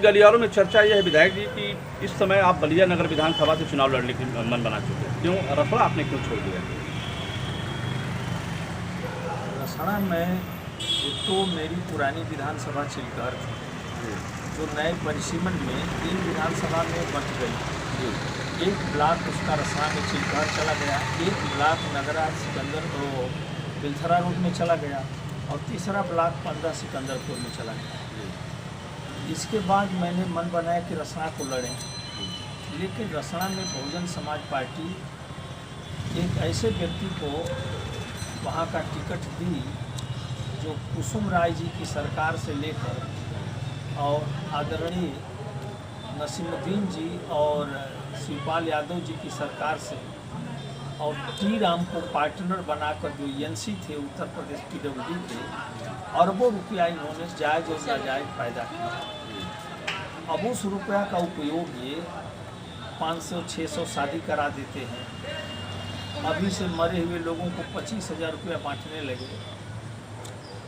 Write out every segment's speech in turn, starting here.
गलियारों में चर्चा यह है विधायक जी कि इस समय आप बलिया नगर विधानसभा से चुनाव लड़ने की मन बना चुके हैं, क्यों रसड़ा आपने क्यों छोड़ दिया? रसड़ा में एक तो मेरी पुरानी विधानसभा चिलकर थी, जो नए परिसीमन में 3 विधानसभा में बंट गई। एक ब्लॉक उसका रसड़ा में चिलकर चला गया, एक ब्लॉक नगरा सिकंदर तो बिलथरा रोड में चला गया और तीसरा ब्लॉक 15 सिकंदरपुर में चला गया। इसके बाद मैंने मन बनाया कि रसड़ा को लड़ें, लेकिन रसड़ा में बहुजन समाज पार्टी एक ऐसे व्यक्ति को वहाँ का टिकट दी जो कुसुम राय जी की सरकार से लेकर और आदरणीय नसीमुद्दीन जी और शिवपाल यादव जी की सरकार से और टी राम को पार्टनर बनाकर जो एनसी थे उत्तर प्रदेश PWD के, अरबों रुपया इन्होंने जायज़ और नाजायज़ पैदा किया। अब उस रुपया का उपयोग ये 500-600 शादी करा देते हैं, अभी से मरे हुए लोगों को 25,000 रुपया बांटने लगे,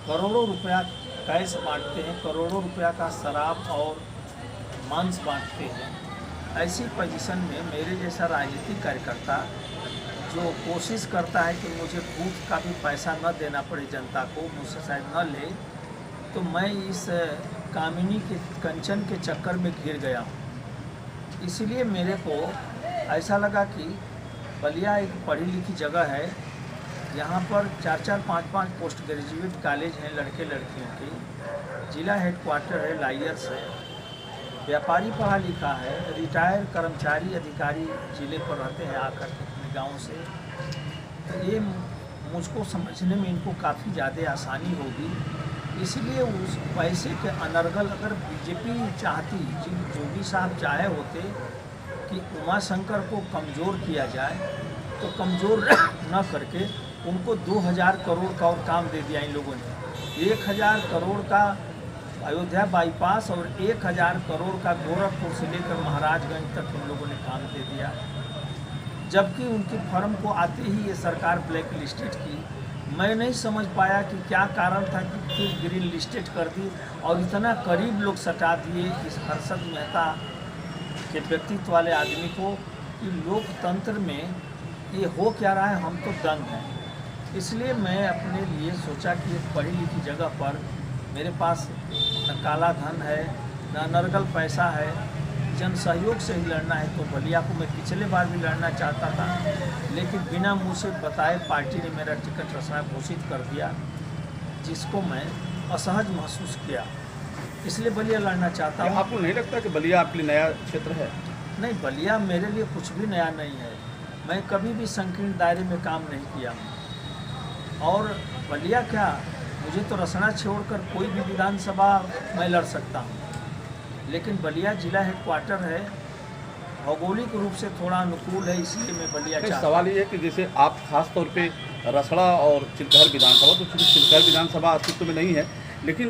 करोड़ों रुपया कैश बांटते हैं, करोड़ों रुपया का शराब और मांस बांटते हैं। ऐसी पोजीशन में मेरे जैसा राजनीतिक कार्यकर्ता जो कोशिश करता है कि मुझे बूथ का भी पैसा न देना पड़े जनता को, मुझसे शायद न ले, तो मैं इस कामिनी के कंचन के चक्कर में घिर गया हूँ। इसलिए मेरे को ऐसा लगा कि बलिया एक पढ़ी लिखी जगह है, यहाँ पर 4-4, 5-5 पोस्ट ग्रेजुएट कॉलेज हैं लड़के लड़कियों के, जिला हेडक्वार्टर है, लाइयर्स है, व्यापारी पढ़ा लिखा है, रिटायर कर्मचारी अधिकारी जिले पर रहते हैं आकर के अपने गाँव से। तो ये मुझको समझने में इनको काफ़ी ज़्यादा आसानी होगी, इसलिए उस पैसे के अनर्गल अगर बीजेपी चाहती, जोगी साहब चाहे होते कि उमाशंकर को कमज़ोर किया जाए, तो कमज़ोर न करके उनको 2,000 करोड़ का और काम दे दिया इन लोगों ने। 1,000 करोड़ का अयोध्या बाईपास और 1,000 करोड़ का गोरखपुर से लेकर महाराजगंज तक इन लोगों ने काम दे दिया, जबकि उनकी फर्म को आते ही ये सरकार ब्लैक लिस्टेड की। मैं नहीं समझ पाया कि क्या कारण था कि फिर ग्रीन लिस्टेड कर दी और इतना करीब लोग सटा दिए इस हर्षद मेहता के व्यक्तित्व वाले आदमी को कि लोकतंत्र में ये हो क्या रहा है, हम तो दंग हैं। इसलिए मैं अपने लिए सोचा कि एक पढ़ी लिखी जगह पर मेरे पास न काला धन है न अनर्गल पैसा है, जन सहयोग से ही लड़ना है, तो बलिया को मैं पिछले बार भी लड़ना चाहता था, लेकिन बिना मुझसे बताए पार्टी ने मेरा टिकट रसड़ा घोषित कर दिया, जिसको मैं असहज महसूस किया, इसलिए बलिया लड़ना चाहता हूँ। आपको नहीं लगता कि बलिया आपके लिए नया क्षेत्र है? नहीं, बलिया मेरे लिए कुछ भी नया नहीं है, मैं कभी भी संकीर्ण दायरे में काम नहीं किया हूँ। और बलिया क्या, मुझे तो रसड़ा छोड़कर कोई भी विधानसभा मैं लड़ सकता हूँ, लेकिन बलिया जिला हेडक्वार्टर है, भौगोलिक रूप से थोड़ा अनुकूल है, इसलिए मैं बलिया चाहता हूँ। सवाल ये है कि जैसे आप खास तौर पे रसड़ा और चिलखहर विधानसभा, तो चूँकि चिलखहर विधानसभा अस्तित्व में नहीं है, लेकिन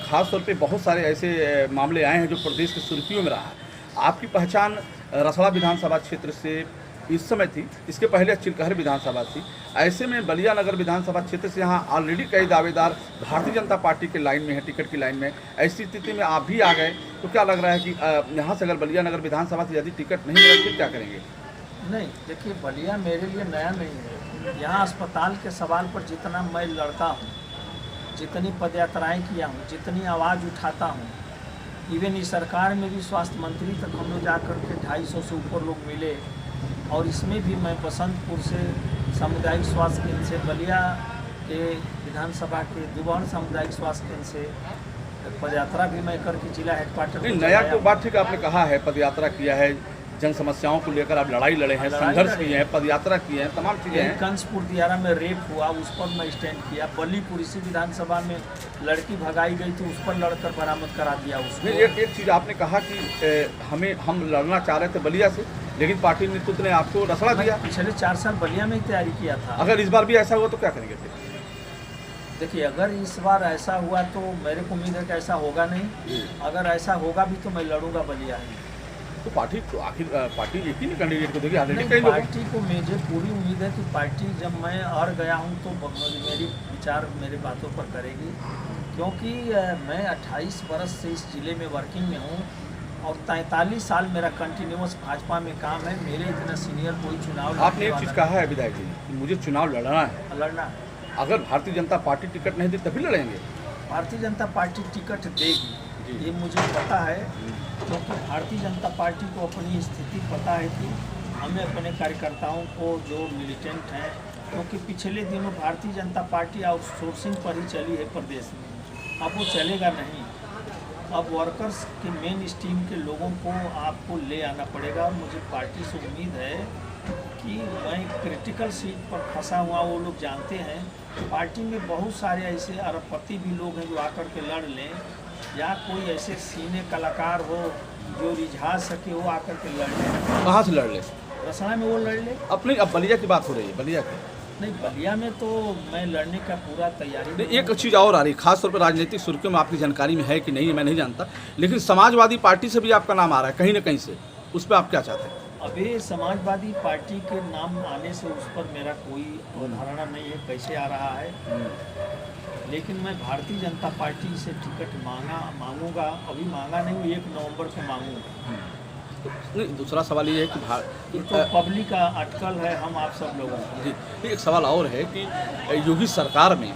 खास तौर पे बहुत सारे ऐसे मामले आए हैं जो प्रदेश की सुर्खियों में रहा है। आपकी पहचान रसड़ा विधानसभा क्षेत्र से इस समय थी, इसके पहले चिलखहर विधानसभा थी, ऐसे में बलिया नगर विधानसभा क्षेत्र से यहाँ ऑलरेडी कई दावेदार भारतीय जनता पार्टी के लाइन में है, टिकट की लाइन में। ऐसी स्थिति में आप भी आ गए, तो क्या लग रहा है कि यहाँ से अगर बलिया नगर विधानसभा से यदि टिकट नहीं मिला फिर क्या करेंगे? नहीं, देखिए, बलिया मेरे लिए नया नहीं है। यहाँ अस्पताल के सवाल पर जितना मैं लड़ता हूँ, जितनी पदयात्राएँ किया हूँ, जितनी आवाज़ उठाता हूँ, इवन इस सरकार में भी स्वास्थ्य मंत्री तक हम लोग जाकर के 250 से ऊपर लोग मिले, और इसमें भी मैं बसंतपुर से सामुदायिक स्वास्थ्य केंद्र से, बलिया के विधानसभा के दुबौन सामुदायिक स्वास्थ्य केंद्र से पदयात्रा भी मैं करके जिला हेडक्वार्टर। नया तो बात ठीक आपने कहा है, पदयात्रा किया है, जन समस्याओं को लेकर आप लड़ाई लड़े हैं, संघर्ष किए हैं, पदयात्रा किए हैं, तमाम चीज़ें हैं। कंसपुर दियारा में रेप हुआ, उस पर मैं स्टैंड किया। बल्लीपुर इसी विधानसभा में लड़की भगाई गई थी, उस पर लड़कर बरामद करा दिया उसको। एक चीज़ आपने कहा कि हम लड़ना चाह रहे थे बलिया से, लेकिन पार्टी नेतृत्व ने आपको रसड़ा दिया। पिछले 4 साल बलिया में ही तैयारी किया था। अगर इस बार भी ऐसा हुआ तो क्या करेंगे फिर? देखिए, अगर इस बार ऐसा हुआ तो मेरे को उम्मीद है कि ऐसा होगा नहीं, अगर ऐसा होगा भी तो मैं लड़ूंगा बलिया ही। तो पार्टी तो आखिर पार्टी एक ही कैंडिडेट को देगी? पार्टी को मुझे पूरी उम्मीद है कि पार्टी जब मैं हार गया हूँ तो मेरी विचार मेरे बातों पर करेगी क्योंकि मैं 28 बरस से इस ज़िले में वर्किंग में हूँ और 43 साल मेरा कंटिन्यूस भाजपा में काम है। मेरे इतना सीनियर कोई चुनाव आपने एक चीज़ कहा है विधायक जी कि मुझे चुनाव लड़ना है, लड़ना। अगर भारतीय जनता पार्टी टिकट नहीं दी तभी लड़ेंगे। भारतीय जनता पार्टी टिकट देगी, ये मुझे पता है, क्योंकि भारतीय जनता पार्टी को अपनी स्थिति पता है कि हमें अपने कार्यकर्ताओं को जो मिलिटेंट हैं, क्योंकि पिछले दिनों भारतीय जनता पार्टी आउटसोर्सिंग पर ही चली है प्रदेश में, अब वो चलेगा नहीं। अब वर्कर्स के मेन स्ट्रीम के लोगों को आपको ले आना पड़ेगा और मुझे पार्टी से उम्मीद है कि मैं क्रिटिकल सीट पर फंसा हुआ, वो लोग जानते हैं। पार्टी में बहुत सारे ऐसे अरबपति भी लोग हैं जो आकर के लड़ लें, या कोई ऐसे सीने कलाकार हो जो रिझा सके वो आकर के लड़ लें। कहाँ से लड़ ले? रसना में वो लड़ ले। अपनी अब बलिया की बात हो रही है, बलिया की नहीं, बलिया में तो मैं लड़ने का पूरा तैयारी नहीं। एक चीज़ और आ रही है, खासतौर पर राजनीतिक सुर्खियों में आपकी जानकारी में है कि नहीं मैं नहीं जानता, लेकिन समाजवादी पार्टी से भी आपका नाम आ रहा है कहीं ना कहीं से, उस पर आप क्या चाहते हैं? अभी समाजवादी पार्टी के नाम आने से उस पर मेरा कोई अवधारणा नहीं है कैसे आ रहा है, लेकिन मैं भारतीय जनता पार्टी से टिकट मांगूंगा। अभी मांगा नहीं, 1 नवंबर को मांगूंगा। नहीं, दूसरा सवाल ये है कि ये तो पब्लिक का अटकल है, हम आप सब लोगों का। जी, एक सवाल और है कि योगी सरकार में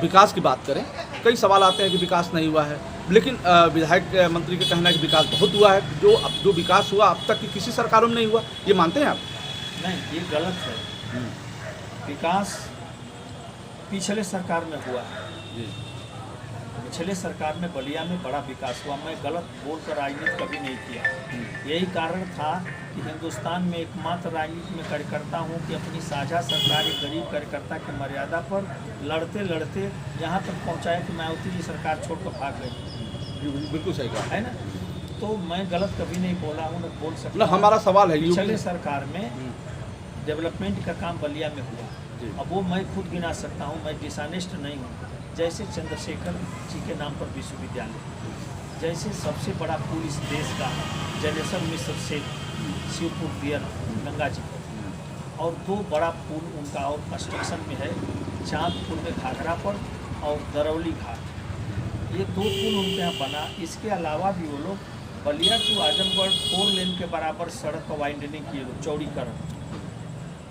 विकास की बात करें, कई सवाल आते हैं कि विकास नहीं हुआ है, लेकिन विधायक मंत्री का कहना है कि विकास बहुत हुआ है। जो विकास हुआ अब तक की किसी सरकारों में नहीं हुआ, ये मानते हैं आप? नहीं, ये गलत है। विकास पिछले सरकार में हुआ है। जी, पिछले सरकार में बलिया में बड़ा विकास हुआ। मैं गलत बोलकर राजनीति कभी नहीं किया। यही कारण था कि हिंदुस्तान में एकमात्र राजनीति में कार्यकर्ता हूँ कि अपनी साझा सरकार एक गरीब कार्यकर्ता की मर्यादा पर लड़ते लड़ते यहाँ तक पहुँचाया कि मायावती जी सरकार छोड़कर भाग गई। बिल्कुल सही कहा है ना, तो मैं गलत कभी नहीं बोला हूँ, न बोल सकता। ना, हमारा सवाल है पिछले सरकार में डेवलपमेंट का काम बलिया में हुआ। अब वो मैं खुद गिना सकता हूँ, मैं डिसऑनेस्ट नहीं हूँ। जैसे चंद्रशेखर जी के नाम पर विश्वविद्यालय, जैसे सबसे बड़ा पुल इस देश का जनेश्वर मिश्र से शिवपुर दियर गंगा जी पर, और 2 बड़ा पुल उनका और कंस्ट्रक्शन में है, चांदपुर में घाघरा पर और दरौली घाट, ये 2 पुल उनके यहाँ बना। इसके अलावा भी वो लोग बलिया टू आजमगढ़ 4 लेन के बराबर सड़क का वाइंडनिंग किए लोग, चौड़ीकरण।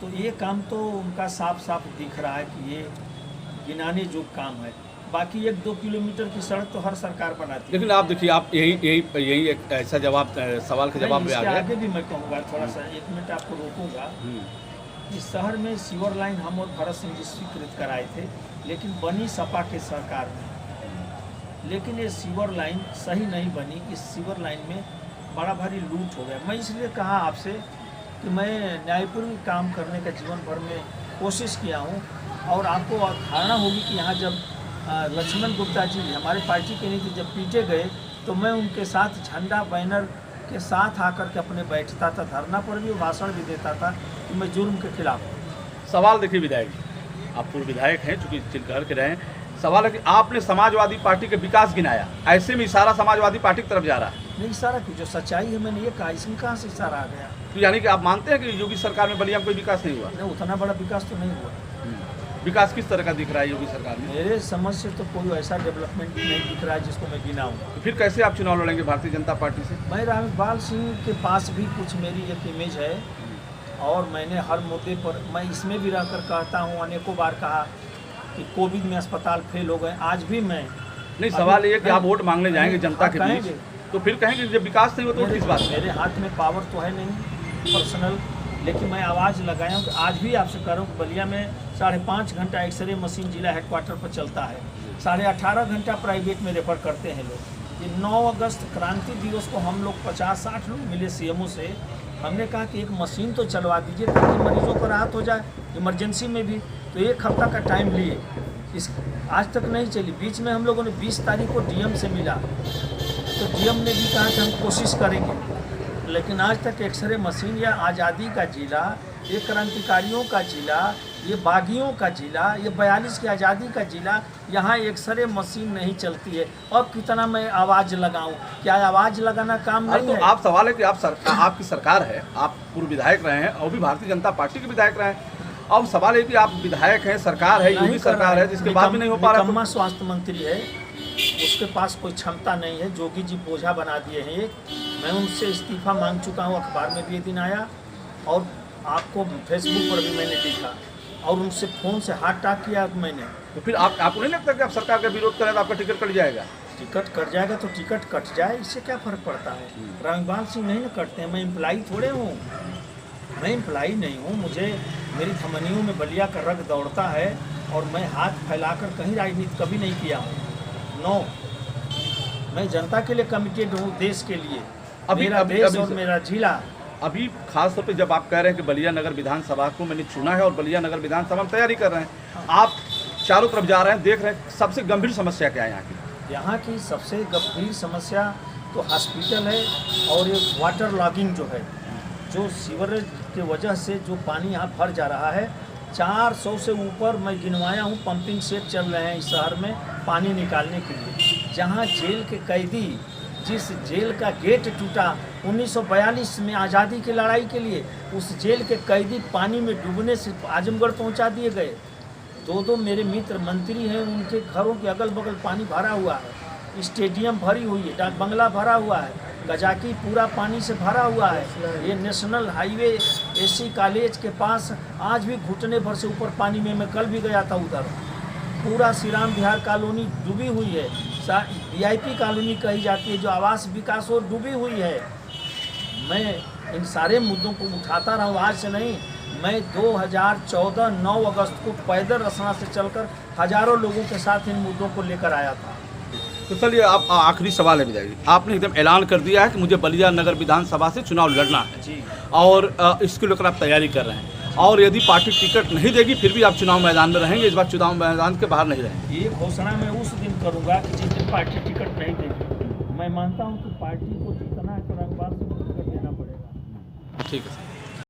तो ये काम तो उनका साफ साफ दिख रहा है कि ये गिनाने जो काम है। बाकी 1-2 किलोमीटर की सड़क तो हर सरकार बनाती है। लेकिन आप देखिए, आप यही एक ऐसा जवाब, सवाल का जवाब में आ गया। आगे भी मैं कहूँगा, थोड़ा सा 1 मिनट आपको रोकूंगा। इस शहर में सीवर लाइन हम और भरत सिंह जी स्वीकृत कराए थे, लेकिन बनी सपा के सरकार में। लेकिन ये सीवर लाइन सही नहीं बनी। इस सीवर लाइन में बड़ा भारी लूट हो गया। मैं इसलिए कहा आपसे कि मैं न्यायपूर्ण काम करने का जीवन भर में कोशिश किया हूँ, और आपको धारणा होगी कि यहाँ जब लक्ष्मण गुप्ता जी हमारे पार्टी के नेता जब पीटे गए तो मैं उनके साथ झंडा बैनर के साथ आकर के अपने बैठता था, धरना पर भी भाषण भी देता था कि मैं जुर्म के खिलाफ हूँ। सवाल देखिए विधायक जी, आप पूर्व विधायक हैं, चूँकि चिलकहर के रहे हैं, सवाल है कि आपने समाजवादी पार्टी के विकास गिनाया, ऐसे में इशारा समाजवादी पार्टी की तरफ जा रहा है। नहीं, इशारा की जो सच्चाई है मैंने ये कहा, इसमें कहाँ से इशारा आ गया? तो यानी कि आप मानते हैं कि योगी सरकार में बलिया में कोई विकास नहीं हुआ? नहीं, उतना बड़ा विकास तो नहीं हुआ। विकास किस तरह का दिख रहा है योगी सरकार में? मेरे समझ से तो कोई ऐसा डेवलपमेंट नहीं दिख रहा है जिसको मैं गिनाऊँ। तो फिर कैसे आप चुनाव लड़ेंगे भारतीय जनता पार्टी से? मैं रामपाल सिंह के पास भी कुछ मेरी एक इमेज है, और मैंने हर मुद्दे पर, मैं इसमें भी रहकर कहता हूँ, अनेकों बार कहा कि कोविड में अस्पताल फेल हो गए। आज भी मैं नहीं, सवाल ये कि आप वोट मांगने जाएंगे जनता के बीच, तो फिर कहेंगे जब विकास नहीं हो तो किस बात? मेरे हाथ में पावर तो है नहीं पर्सनल, लेकिन मैं आवाज़ लगाया हूँ कि आज भी आपसे कह रहा हूँ कि बलिया में 5.5 घंटा एक्सरे मशीन जिला हेडक्वार्टर पर चलता है, 18.5 घंटा प्राइवेट में रेफर करते हैं लोग। ये 9 अगस्त क्रांति दिवस को हम लोग 50-60 लोग मिले सीएमओ से, हमने कहा कि एक मशीन तो चलवा दीजिए ताकि मरीजों को राहत हो जाए इमरजेंसी में भी। तो 1 हफ्ता का टाइम लिए, इस आज तक नहीं चली। बीच में हम लोगों ने 20 तारीख को डीएम से मिला, तो डीएम ने भी कहा कि हम कोशिश करेंगे, लेकिन आज तक एक्सरे मशीन, या आज़ादी का जिला, ये क्रांतिकारियों का जिला, ये बागियों का जिला, ये 42 की आज़ादी का जिला, यहाँ एक्सरे मशीन नहीं चलती है। अब कितना मैं आवाज़ लगाऊं? क्या आवाज़ लगाना काम नहीं तो है? आप सवाल है कि आपकी सरकार है, आप पूर्व विधायक रहे हैं और भी भारतीय जनता पार्टी के विधायक रहे हैं। अब सवाल है कि आप विधायक हैं, सरकार है, योगी सरकार है, जिसके बाद भी नहीं हो पा रहा। निकम्मा स्वास्थ्य मंत्री है, उसके पास कोई क्षमता नहीं है। जोगी जी बोझा बना दिए हैं एक। मैं उनसे इस्तीफा मांग चुका हूँ, अखबार में भी ये दिन आया और आपको फेसबुक पर भी मैंने लिखा और उनसे फ़ोन से हाथ टाक किया मैंने। तो फिर आपको नहीं लगता कि आप सरकार का विरोध करें तो आपका टिकट कट जाएगा? टिकट कट जाएगा तो टिकट कट जाए, इससे क्या फ़र्क पड़ता है? रंगबाल सिंह नहीं ना कटते हैं, मैं एम्प्लाई थोड़े हूँ, मैं एम्प्लाई नहीं हूँ। मुझे मेरी धमनियों में बलिया का रग दौड़ता है और मैं हाथ फैलाकर कहीं राजनीति कभी नहीं किया हूँ। नो, मैं जनता के लिए कमिटेड हूँ, देश के लिए। मेरा देश और मेरा जिला। अभी खास तौर पे जब आप कह रहे हैं कि बलिया नगर विधानसभा को मैंने चुना है और बलिया नगर विधानसभा में तैयारी कर रहे हैं, आप चारों तरफ जा रहे हैं, देख रहे हैं, सबसे गंभीर समस्या क्या है यहाँ की? यहाँ की सबसे गंभीर समस्या तो हॉस्पिटल है और ये वाटर लॉगिंग जो है, जो सीवरेज की वजह से जो पानी यहाँ भर जा रहा है। 400 से ऊपर मैं गिनवाया हूँ पंपिंग सेट चल रहे हैं इस शहर में पानी निकालने के लिए। जहाँ जेल के कैदी, जिस जेल का गेट टूटा 1942 में आज़ादी की लड़ाई के लिए, उस जेल के कैदी पानी में डूबने से आजमगढ़ पहुंचा दिए गए। दो मेरे मित्र मंत्री हैं, उनके घरों के अगल बगल पानी भरा हुआ है, स्टेडियम भरी हुई है, डाक बंगला भरा हुआ है, गजाकी पूरा पानी से भरा हुआ है। ये नेशनल हाईवे एससी कॉलेज के पास आज भी घुटने भर से ऊपर पानी में, मैं कल भी गया था उधर। पूरा श्री राम विहार कॉलोनी डूबी हुई है, VIP कॉलोनी कही जाती है जो आवास विकास और डूबी हुई है। मैं इन सारे मुद्दों को उठाता रहा हूँ, आज से नहीं। मैं 2014 9 अगस्त को पैदल रसना से चलकर हजारों लोगों के साथ इन मुद्दों को लेकर आया था। तो चलिए, आप आखिरी सवाल है विधायक जी, आपने एकदम ऐलान कर दिया है कि मुझे बलिया नगर विधानसभा से चुनाव लड़ना है जी, और इसको लेकर आप तैयारी कर रहे हैं, और यदि पार्टी टिकट नहीं देगी फिर भी आप चुनाव मैदान में रहेंगे, इस बार चुनाव मैदान के बाहर नहीं रहेंगे? ये घोषणा मैं उस दिन करूंगा कि जिस दिन पार्टी टिकट नहीं देगी। मैं मानता हूं कि पार्टी को जीतना है तो रंगबाज को टिकट देना पड़ेगा। ठीक है सर।